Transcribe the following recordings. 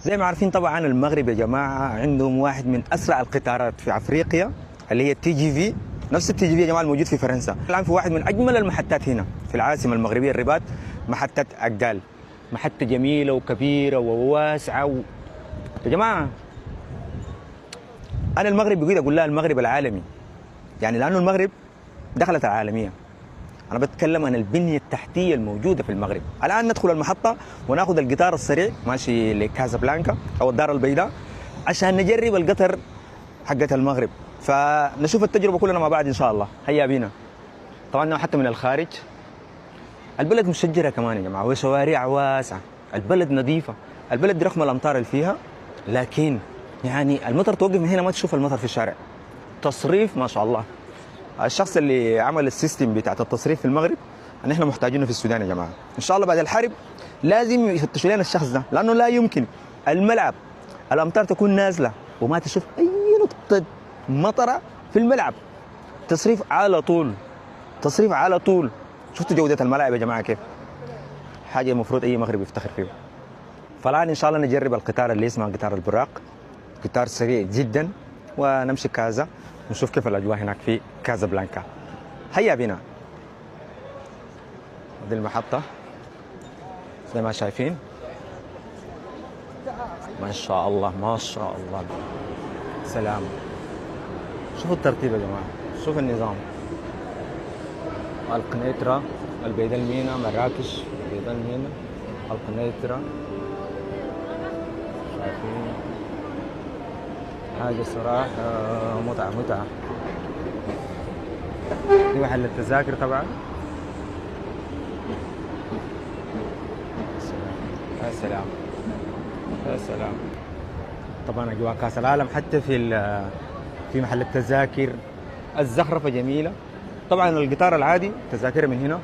زي ما عارفين طبعا المغرب يا جماعه عندهم واحد من اسرع القطارات في افريقيا اللي هي التي جي في. نفس التي جي في يا جماعه الموجود في فرنسا. الان في واحد من اجمل المحطات هنا في العاصمه المغربيه الرباط، محطه عقال. محطه جميله وكبيره وواسعه يا جماعه انا المغرب بقيت اقول لها المغرب العالمي، يعني لانه المغرب دخلت العالميه. انا بتكلم عن البنيه التحتيه الموجوده في المغرب. الان ندخل المحطه وناخذ القطار السريع ماشي لكازابلانكا او الدار البيضاء عشان نجرب القطر حقت المغرب، فنشوف التجربه كلنا مع بعض ان شاء الله. هيا بينا. طبعا حتى من الخارج البلد مشجره كمان يا جماعه، وشوارع واسعه، البلد نظيفه، البلد دي رغم الامطار اللي فيها لكن يعني المطر توقف من هنا ما تشوف المطر في الشارع. تصريف ما شاء الله. الشخص اللي عمل السيستم بتاعت التصريف في المغرب ان احنا محتاجينه في السودان يا جماعه. ان شاء الله بعد الحرب لازم يفتشوا لنا الشخص ده، لانه لا يمكن الملعب الامطار تكون نازله وما تشوف اي نقطه مطره في الملعب. تصريف على طول، تصريف على طول. شفتوا جوده الملاعب يا جماعه كيف؟ حاجه المفروض اي مغربي يفتخر فيه. فالان ان شاء الله نجرب القطار اللي اسمه قطار البراق، قطار سريع جدا، ونمشي كازا ونشوف كيف الاجواء هناك في كازابلانكا. هيا بنا. هذه المحطة زي ما شايفين، ما شاء الله ما شاء الله. سلام. شوفوا الترتيب يا جماعة، شوفوا النظام. القنيطرة، البيض المينا، مراكش، البيض المينا، القنيطرة. شايفين حاجة صراحة متعة. دي محل التذاكر طبعا. يا سلام يا سلام. طبعا اجواء كاس العالم حتى في محل التذاكر الزخرفه جميله. طبعا القطار العادي تذاكره من هنا،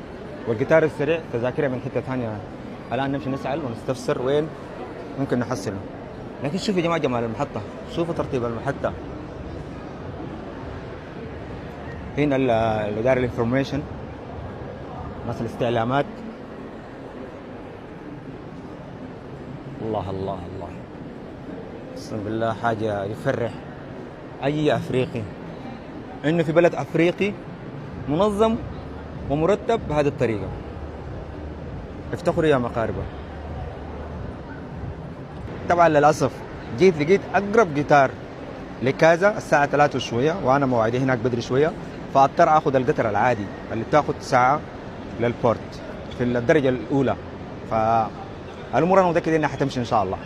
والقطار السريع تذاكره من حته ثانيه. الان نمشي نسال ونستفسر وين ممكن نحصله. لكن شوفوا يا جماعه جمال المحطه، شوفوا ترتيب المحطه. هنا الاداره الانفورميشن، ناس الاستعلامات. الله الله الله، اقسم بالله حاجه يفرح اي افريقي انه في بلد افريقي منظم ومرتب بهذه الطريقه. افتخروا يا مغاربه. طبعا للاسف لقيت اقرب قطار لكازا الساعه 3 وشويه، وانا موعدي هناك بدري شويه، فاضطر اخذ القطر العادي اللي بتاخذ ساعه للبورت في الدرجه الاولى. فالامور انا متاكد انها حتمشي ان شاء الله.